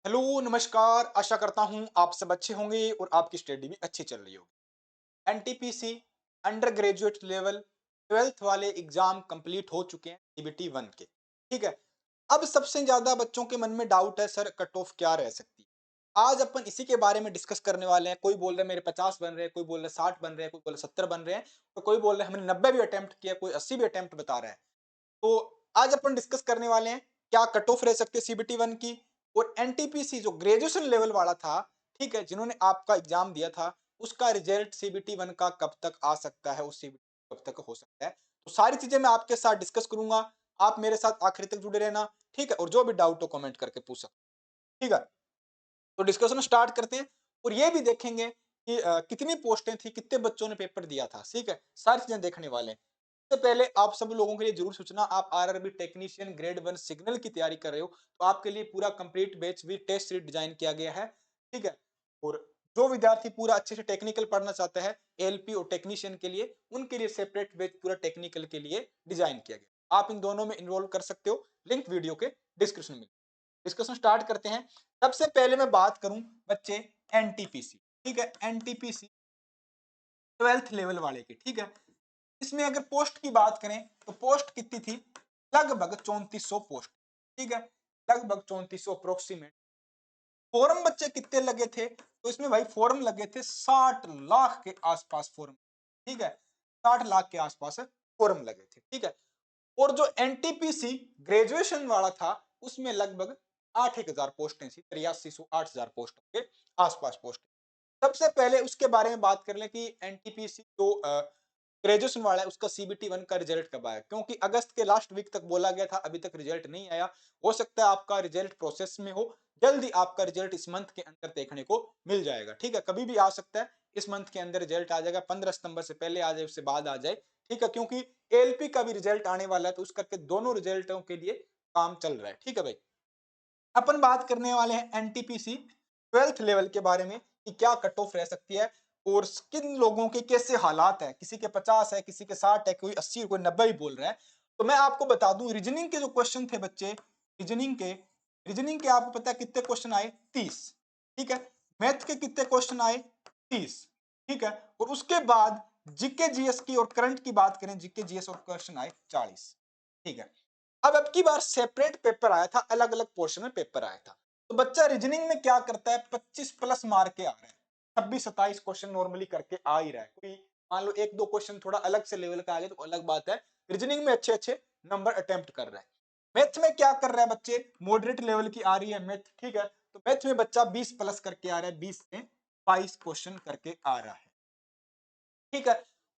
Hello नमस्कार। आशा करता हूं आप सब अच्छे होंगे और आपकी स्टडी भी अच्छी चल रही होगी। NTPC under graduate level 12th वाले एग्जाम कंप्लीट हो चुके हैं सीबीटी 1 के। ठीक है। अब सबसे ज्यादा बच्चों के मन में डाउट है, सर कट ऑफ क्या रह सकती है। आज अपन इसी के बारे में डिस्कस करने वाले हैं। कोई बोल रहे हैं मेरे 50 बन रहे हैं, कोई बोल रहे हैं 60 बन रहे हैं, कोई बोल रहे हैं 70 बन रहे हैं, तो कोई बोल रहे हैं हमने 90 भी अटेम्प्ट किया, कोई 80 भी अटेम्प्ट बता रहा है। तो आज अपन डिस्कस करने वाले हैं क्या कट ऑफ रह सकती है सीबीटी 1 की, और एनटीपीसी जो ग्रेजुएशन लेवल वाला था, ठीक है, जिन्होंने आपका एग्जाम दिया था, उसका रिजल्ट सीबीटी 1 का कब तक आ सकता है, उस सीबीटी कब तक हो सकता है। तो सारी चीजें मैं आपके साथ डिस्कस करूंगा। आप मेरे साथ आखिर तक जुड़े रहना। ठीक है, और जो भी डाउट हो कमेंट करके पूछ सकते हैं। ठीक है, तो डिस्कशन स्टार्ट करते हैं और ये भी देखेंगे कि कितनी पोस्टें थी, कितने बच्चों ने पेपर दिया था। ठीक है, सारी चीजें देखने वाले हैं। सबसे पहले आप सब लोगों के लिए जरूर सोचना, आप आरआरबी टेक्नीशियन ग्रेड 1 सिग्नल की तैयारी कर रहे हो, तो आपके लिए पूरा कंप्लीट बैच भी टेस्ट सीरीज डिजाइन किया गया है। ठीक है, और जो विद्यार्थी पूरा अच्छे से टेक्निकल पढ़ना चाहता है एलपी और टेक्नीशियन के लिए, उनके लिए सेपरेट बैच पूरा टेक्निकल के लिए डिजाइन किया गया। आप इन दोनों में इन्वॉल्व कर सकते हो, लिंक वीडियो के डिस्क्रिप्शन में। डिस्कशन स्टार्ट करते हैं। सबसे पहले मैं बात करूं बच्चे एनटीपीसी। ठीक है, एनटीपीसी 12th लेवल वाले की। ठीक है, इसमें अगर पोस्ट की बात करें तो पोस्ट कितनी थी, लगभग 3400 पोस्ट। ठीक है, लगभग 3400 अप्रोक्सीमेट। फॉर्म बच्चे कितने लगे थे, तो इसमें भाई फॉर्म लगे थे 60 लाख के आसपास फॉर्म। ठीक है, 60 लाख के आसपास फॉर्म लगे थे। ठीक है, और जो एनटीपीसी ग्रेजुएशन वाला था, उसमें लगभग 8,000 पोस्टें थी, 8300 8000 पोस्टों के आसपास पोस्ट। सबसे पहले उसके बारे में बात कर लें कि एनटीपीसी जो ग्रेजुएशन वाला है उसका सीबीटी 1 का रिजल्ट कब आया, क्योंकि अगस्त के लास्ट वीक तक बोला गया था, अभी तक रिजल्ट नहीं आया। हो सकता है आपका रिजल्ट प्रोसेस में हो, जल्दी आपका रिजल्ट इस मंथ के अंदर देखने को मिल जाएगा। ठीक है, कभी भी आ सकता है, इस मंथ के अंदर रिजल्ट आ जाएगा, 15 सितंबर से पहले आ जाए, उससे बाद आ जाए। ठीक है, क्योंकि एलपी का भी रिजल्ट आने वाला है, तो उस करके दोनों रिजल्टों के लिए काम चल रहा है। ठीक है भाई, अपन बात करने वाले हैं एनटीपीसी 12th लेवल के बारे में कि क्या कट ऑफ रह सकती है और किन लोगों के कैसे हालात है। किसी के 50 है, किसी के 60 है, कोई 80, कोई 90 ही बोल रहा है। तो मैं आपको बता दूं, रीजनिंग के जो क्वेश्चन थे बच्चे, रीजनिंग के आपको पता है कितने क्वेश्चन आए, 30। ठीक है, मैथ के कितने क्वेश्चन आए, 30। ठीक है, और उसके बाद जीके जीएस की और करंट की बात करें, जीके जीएस और क्वेश्चन आए 40। ठीक है, अब की बार सेपरेट पेपर आया था, अलग अलग पोर्शन में पेपर आया था। तो बच्चा रीजनिंग में क्या करता है, 25 प्लस मार के आ रहा है, 26 27 क्वेश्चन नॉर्मली करके आ ही रहा है। कोई मान लो एक दो क्वेश्चन थोड़ा अलग से लेवल का आ गया तो अलग बात है, रीजनिंग में अच्छे अच्छे नंबर अटेम्प्ट कर रहा है। मैथ में क्या कर रहा है बच्चे, मॉडरेट लेवल की आ रही है मैथ। ठीक है, तो मैथ में बच्चा 20 प्लस करके आ रहा है, 20 में 22 क्वेश्चन करके आ रहा है। ठीक है,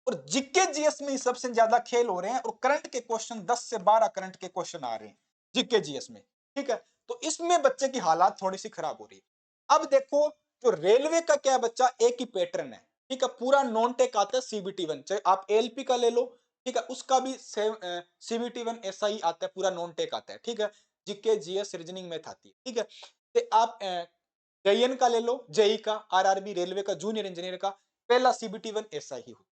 और जीके जीएस में सबसे ज्यादा खेल हो रहे हैं, और करंट के क्वेश्चन 10 से 12 करंट के क्वेश्चन आ रहे हैं जीके जीएस में। ठीक है, तो इसमें बच्चे की हालात थोड़ी सी खराब हो रही है। अब देखो, जो रेलवे का क्या है बच्चा, एक ही पैटर्न है। ठीक है, पूरा नॉन टेक आता है सीबीटी 1, चाहे आप एलपी का ले लो। ठीक है, उसका भी सेम सीबीटी 1 ऐसा ही आता है, पूरा नॉन टेक आता है। ठीक है, जीके जीएस रीजनिंग मैथ आती है। ठीक है, तो आप जेईएन का ले लो, जेई का, आरआरबी रेलवे का जूनियर इंजीनियर का पहला सीबीटी 1 ऐसा ही हो।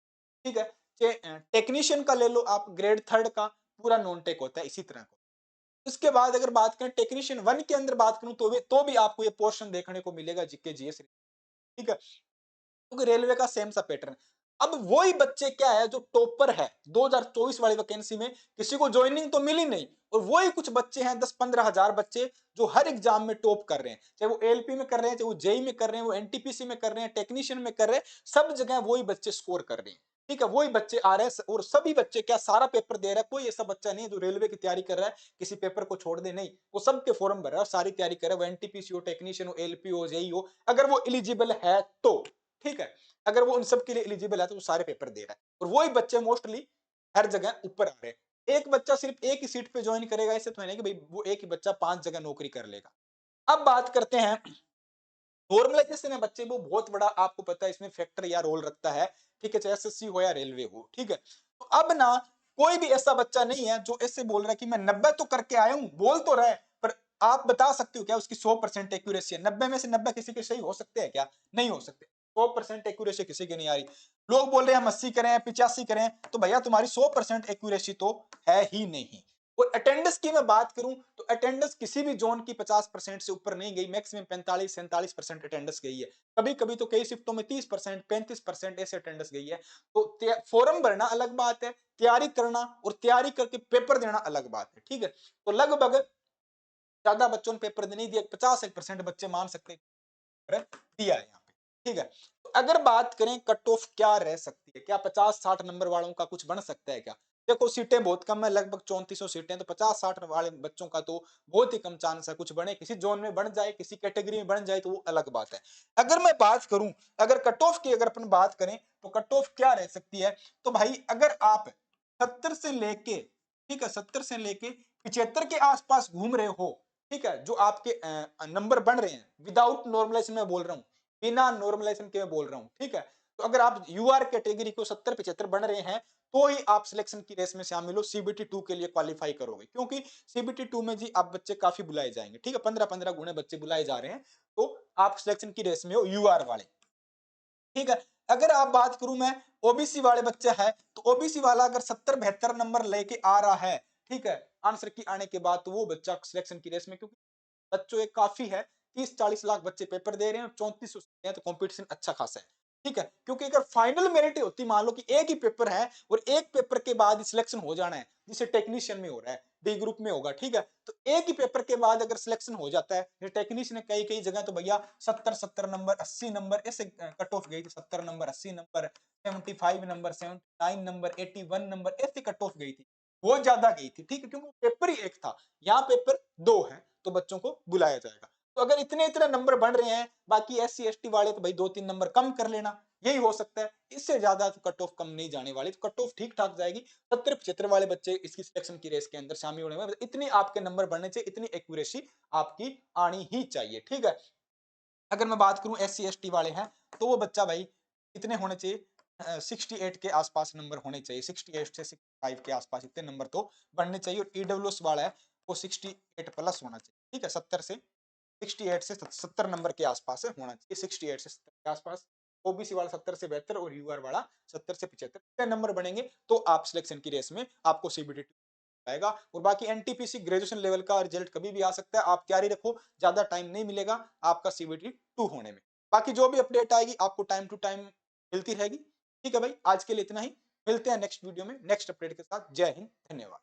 ठीक है, टेक्नीशियन का ले लो आप, ग्रेड 3 का पूरा नॉन टेक होता है इसी तरह का। उसके बाद अगर बात करें टेक्नीशियन 1 के अंदर बात करूं, तो भी आपको ये पोर्शन देखने को मिलेगा जीके जीएस। ठीक है, क्योंकि रेलवे का सेम सा पैटर्न। अब वही बच्चे क्या है जो टॉपर है 2024 वाली वैकेंसी में, किसी को ज्वाइनिंग तो मिली नहीं, और वही कुछ बच्चे हैं 10-15 हजार बच्चे जो हर एग्जाम में टॉप कर रहे हैं, चाहे वो एलपी में कर रहे हैं, चाहे वो जेई में कर रहे हैं, वो एनटीपीसी में कर रहे हैं, टेक्नीशियन में कर रहे हैं, सब जगह वही बच्चे स्कोर कर रहे हैं। ठीक है, वही बच्चे आ रहे हैं, और सभी बच्चे क्या सारा पेपर दे रहा है, कोई ऐसा बच्चा नहीं है जो रेलवे की तैयारी कर रहा है किसी पेपर को छोड़ दे, नहीं, वो सबके फॉर्म भर रहा है और सारी तैयारी कर रहा है, वो एनटीपीसी हो, टेक्नीशियन हो, एलपी हो, जेई हो, अगर वो एलिजिबल है तो। ठीक है, अगर वो उन सब के लिए एलिजिबल है तो वो सारे पेपर दे रहा है, और वही बच्चे मोस्टली हर जगह ऊपर आ रहे हैं। एक बच्चा सिर्फ एक ही सीट पे ज्वाइन करेगा, ऐसे तो है नहीं कि भाई वो एक ही बच्चा 5 जगह नौकरी कर लेगा। अब बात करते हैं नॉर्मलाइजेशन है बच्चे, वो बहुत बड़ा आपको पता है इसमें फैक्टर या रोल रखता है। ठीक है, चाहे एसएससी हो या रेलवे हो। ठीक है, तो अब ना कोई भी ऐसा बच्चा नहीं है जो ऐसे बोल रहा है कि मैं 90 तो करके आया हूं, बोल तो रहा है, पर आप बता सकते हो क्या उसकी 100% एक्यूरेसी है? 90 में से 90 किसी के सही हो सकते हैं क्या? नहीं हो सकते। 100% एक्यूरेसी किसी की नहीं आ रही। लोग बोल रहे हैं हम 80 करें, 85 करें, तो भैया तुम्हारी 100% एक्यूरेसी तो है ही नहीं। और अटेंडेंस की मैं बात करूं तो अटेंडेंस किसी भी जोन की 50% से ऊपर नहीं गई, मैक्सिमम 45-47% अटेंडेंस गई है। कभी कभी तो कई शिफ्टों में 30%, 35% ऐसे अटेंडेंस गई है। तो फॉर्म भरना अलग बात है, तैयारी करना और तैयारी करके पेपर देना अलग बात है, ठीक है। तो लगभग ज्यादा बच्चों ने पेपर नहीं दिया, 50% बच्चे मान सकते हैं दिया है यहाँ पे, ठीक है। तो अगर बात करें कट ऑफ क्या रह सकती है, क्या 50-60 नंबर वालों का कुछ बन सकता है क्या? देखो सीटें बहुत कम है, लगभग 3400 सीटें, तो 50-60 वाले बच्चों का तो बहुत ही कम चांस है कुछ बने। किसी जोन में बन जाए, किसी कैटेगरी में बन जाए तो वो अलग बात है। अगर मैं बात करूं, अगर कट ऑफ की अगर अपन बात करें तो कट ऑफ क्या रह सकती है, तो भाई अगर आप 70 से लेके, ठीक है, 70 से लेके 75 के आसपास घूम रहे हो, ठीक है, जो आपके नंबर बन रहे हैं विदाउट नॉर्मलाइजेशन में बोल रहा हूं, बिना नॉर्मलाइजेशन के मैं बोल रहा हूं, ठीक है। तो अगर आप यूआर कैटेगरी को 70-75 बन रहे हैं तो ही आप सिलेक्शन की रेस में शामिल हो, सीबीटी 2 के लिए क्वालिफाई करोगे, क्योंकि सीबीटी 2 में जी आप बच्चे काफी बुलाए जाएंगे, ठीक है, 15-15 गुणे बच्चे बुलाए जा रहे हैं, तो आप सिलेक्शन की रेस में हो यूआर वाले, ठीक है। अगर आप बात करूं मैं ओबीसी वाले बच्चे हैं, तो ओबीसी वाला अगर 70-72 नंबर लेके आ रहा है, ठीक है, आंसर की आने के बाद, तो वो बच्चा सिलेक्शन की रेस में, क्योंकि बच्चों एक काफी है, 30-40 लाख बच्चे पेपर दे रहे हैं, 34 हैं, तो कंपटीशन अच्छा खासा है, ठीक है। क्योंकि अगर फाइनल मेरिट होती, मान लो कि एक ही पेपर है और एक पेपर के बाद सिलेक्शन हो जाना है, जिसे टेक्नीशियन में हो रहा है, डी ग्रुप में होगा, ठीक है, तो एक ही पेपर के बाद अगर सिलेक्शन हो जाता है, टेक्नीशियन कई कई जगह तो भैया 70-70 नंबर, 80 नंबर ऐसे कट ऑफ गई थी, 70 number, 80 number, 75 number, 79 number, 81 number, ऐसे कट ऑफ गई थी, बहुत ज्यादा गई थी, ठीक है, क्योंकि पेपर ही एक था, यहाँ पेपर दो है, तो बच्चों को बुलाया जाएगा। तो अगर इतने इतने नंबर बढ़ रहे हैं, बाकी एससी एसटी वाले तो भाई 2-3 नंबर कम कर लेना, यही हो सकता है, इससे ज्यादा तो कट ऑफ कम नहीं जाने वाली, तो कट ऑफ ठीक ठाक जाएगी। 70-75 वाले बच्चे इसकी सिलेक्शन की रेस के अंदर शामिल होने में, इतनी आपके नंबर बढ़ने चाहिए, इतनी एक्यूरेसी आपकी आनी ही चाहिए, ठीक है। अगर मैं बात करूं एससी एसटी वाले हैं, तो वो बच्चा भाई इतने होने चाहिए, 68 के आसपास नंबर होने चाहिए, 68 से 65 के आसपास इतने नंबर तो बनने चाहिए। और ईडब्ल्यूएस वाला है वो 68 प्लस होना चाहिए, ठीक है, 70 से 68 से 70 नंबर के आसपास होना चाहिए, 68 से 70 के आसपास। ओबीसी वाला 70 से 72 और यूआर वाला 70 से 75, इतने नंबर बनेंगे तो आप सिलेक्शन की रेस में आपको सीबीटी आएगा। और बाकी एनटीपीसी ग्रेजुएशन लेवल का रिजल्ट कभी भी आ सकता है, आप तैयारी रखो, ज्यादा टाइम नहीं मिलेगा आपका सीबीटी 2 होने में। बाकी जो भी अपडेट आएगी आपको टाइम टू टाइम मिलती रहेगी, ठीक है भाई। आज के लिए इतना ही, मिलते हैं नेक्स्ट वीडियो में नेक्स्ट अपडेट के साथ। जय हिंद, धन्यवाद।